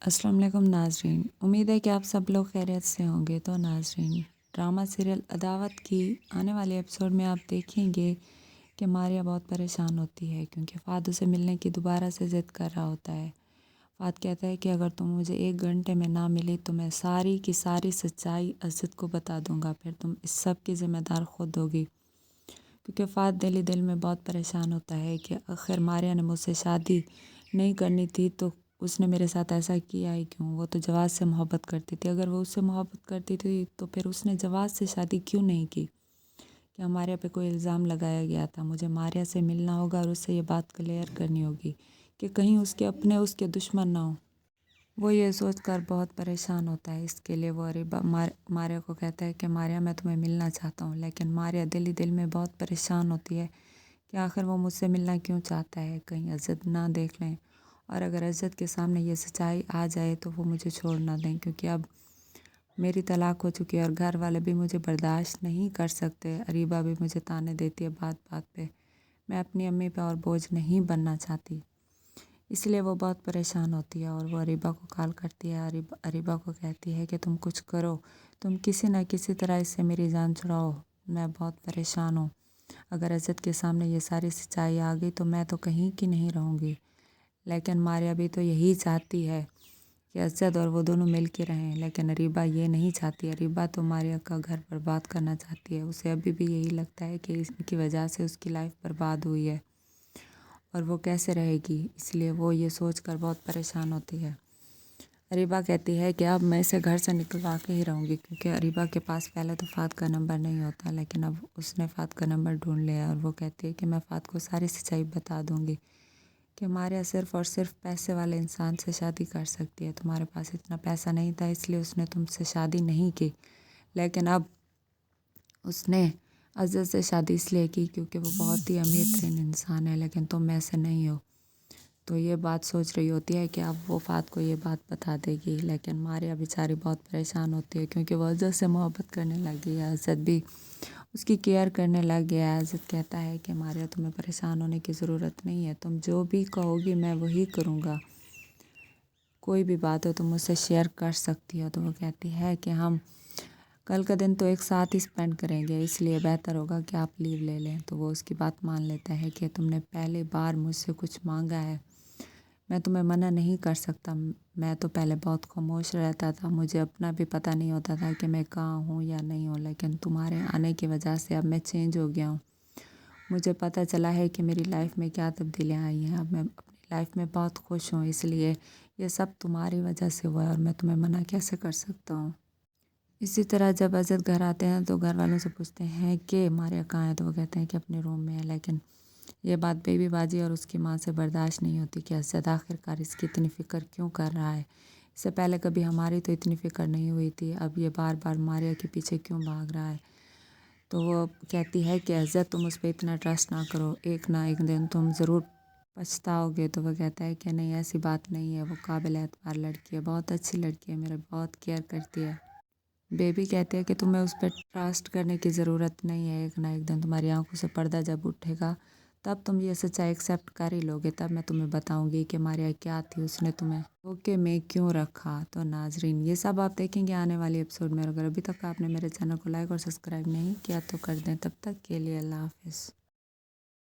अस्सलाम वालेकुम नाजरीन, उम्मीद है कि आप सब लोग खैरियत से होंगे। तो नाजरीन, ड्रामा सीरियल अदावत की आने वाले एपिसोड में आप देखेंगे कि मारिया बहुत परेशान होती है क्योंकि फ़ाद उसे मिलने की दोबारा से ज़िद कर रहा होता है। फ़ाद कहता है कि अगर तुम मुझे 1 घंटे में ना मिली तो मैं सारी की सारी सच्चाई अज़द को बता दूंगा, फिर तुम इस सब की ज़िम्मेदार खुद होगी। क्योंकि फ़ाद दिल ही दिल में बहुत परेशान होता है कि आखिर मारिया ने मुझसे शादी नहीं करनी थी तो उसने मेरे साथ ऐसा किया ही क्यों। वो तो जवाद से मोहब्बत करती थी, अगर वो उससे मोहब्बत करती थी तो फिर उसने जवाद से शादी क्यों नहीं की। क्या मारिया पे कोई इल्ज़ाम लगाया गया था। मुझे मारिया से मिलना होगा और उससे ये बात क्लियर करनी होगी कि कहीं उसके अपने उसके दुश्मन ना हो। वो ये सोचकर बहुत परेशान होता है। इसके लिए वो मारिया को कहता है कि मारिया, मैं तुम्हें मिलना चाहता हूँ। लेकिन मारिया दिल ही दिल में बहुत परेशान होती है कि आखिर वो मुझसे मिलना क्यों चाहता है, कहीं अज़द ना देख लें और अगर अज़द के सामने ये सच्चाई आ जाए तो वो मुझे छोड़ ना दें, क्योंकि अब मेरी तलाक हो चुकी है और घर वाले भी मुझे बर्दाश्त नहीं कर सकते। अरीबा भी मुझे ताने देती है बात बात पे। मैं अपनी अम्मी पे और बोझ नहीं बनना चाहती, इसलिए वो बहुत परेशान होती है और वो अरीबा को कॉल करती है। अरीबा को कहती है कि तुम कुछ करो, तुम किसी न किसी तरह इससे मेरी जान छुड़ाओ, मैं बहुत परेशान हूँ। अगर अज़द के सामने ये सारी सच्चाई आ गई तो मैं तो कहीं की नहीं रहूँगी। लेकिन मारिया भी तो यही चाहती है कि अज़द और वो दोनों मिल के रहें, लेकिन अरीबा ये नहीं चाहती। अरीबा तो मारिया का घर बर्बाद करना चाहती है। उसे अभी भी यही लगता है कि इनकी वजह से उसकी लाइफ बर्बाद हुई है और वो कैसे रहेगी, इसलिए वो ये सोच कर बहुत परेशान होती है। अरीबा कहती है कि अब मैं इसे घर से निकलवा के ही रहूँगी, क्योंकि अरीबा के पास पहले तो फ़ाद का नंबर नहीं होता, लेकिन अब उसने फ़ाद का नंबर ढूंढ लिया और वो कहती है कि मैं फ़ाद को सारी सच्चाई बता दूँगी कि मारिया सिर्फ़ और सिर्फ पैसे वाले इंसान से शादी कर सकती है। तुम्हारे पास इतना पैसा नहीं था इसलिए उसने तुमसे शादी नहीं की, लेकिन अब उसने अज़द से शादी इसलिए की क्योंकि वो बहुत ही अमीर तरीन इंसान है, लेकिन तुम ऐसे नहीं हो। तो ये बात सोच रही होती है कि अब वो फ़ाद को ये बात बता देगी, लेकिन मारिया बेचारी बहुत परेशान होती है क्योंकि वो अज़द से मोहब्बत करने लगी है। अज़द भी उसकी केयर करने लग गया है। अज़द कहता है कि मारिया, तुम्हें परेशान होने की ज़रूरत नहीं है, तुम जो भी कहोगी मैं वही करूँगा, कोई भी बात हो तुम मुझसे शेयर कर सकती हो। तो वो कहती है कि हम कल का दिन तो एक साथ ही स्पेंड करेंगे, इसलिए बेहतर होगा कि आप लीव ले लें। तो वो उसकी बात मान लेता है कि तुमने पहली बार मुझसे कुछ मांगा है, मैं तुम्हें मना नहीं कर सकता। मैं तो पहले बहुत खामोश रहता था, मुझे अपना भी पता नहीं होता था कि मैं कहाँ हूँ या नहीं हूँ, लेकिन तुम्हारे आने की वजह से अब मैं चेंज हो गया हूँ। मुझे पता चला है कि मेरी लाइफ में क्या तब्दीलियाँ आई हैं। अब मैं अपनी लाइफ में बहुत खुश हूँ, इसलिए ये सब तुम्हारी वजह से हुआ है और मैं तुम्हें मना कैसे कर सकता हूँ। इसी तरह जब अज़द घर आते हैं तो घर वालों से पूछते हैं कि मारिया कहाँ है, तो वो कहते हैं कि अपने रूम में है। लेकिन ये बात बेबी बाजी और उसकी माँ से बर्दाश्त नहीं होती कि अज़द आखिरकार इसकी इतनी फ़िक्र क्यों कर रहा है। इससे पहले कभी हमारी तो इतनी फ़िक्र नहीं हुई थी, अब ये बार बार मारिया के पीछे क्यों भाग रहा है। तो वो कहती है कि अज़द, तुम उस पर इतना ट्रस्ट ना करो, एक ना एक दिन तुम ज़रूर पछताओगे। तो वो कहता है कि नहीं, ऐसी बात नहीं है, वो काबिल एतबार लड़की है, बहुत अच्छी लड़की है, मेरा बहुत केयर करती है। बेबी कहती है कि तुम्हें उस पर ट्रस्ट करने की ज़रूरत नहीं है, एक ना एक दिन तुम्हारी आंखों से पर्दा जब उठेगा तब तुम ये सच्चाई एक्सेप्ट कर ही लोगे, तब मैं तुम्हें बताऊंगी कि मारिया क्या थी, उसने तुम्हें धोखे में क्यों रखा। तो नाजरीन, ये सब आप देखेंगे आने वाली एपिसोड में। अगर अभी तक आपने मेरे चैनल को लाइक और सब्सक्राइब नहीं किया तो कर दें। तब तक के लिए अल्लाह हाफिज़।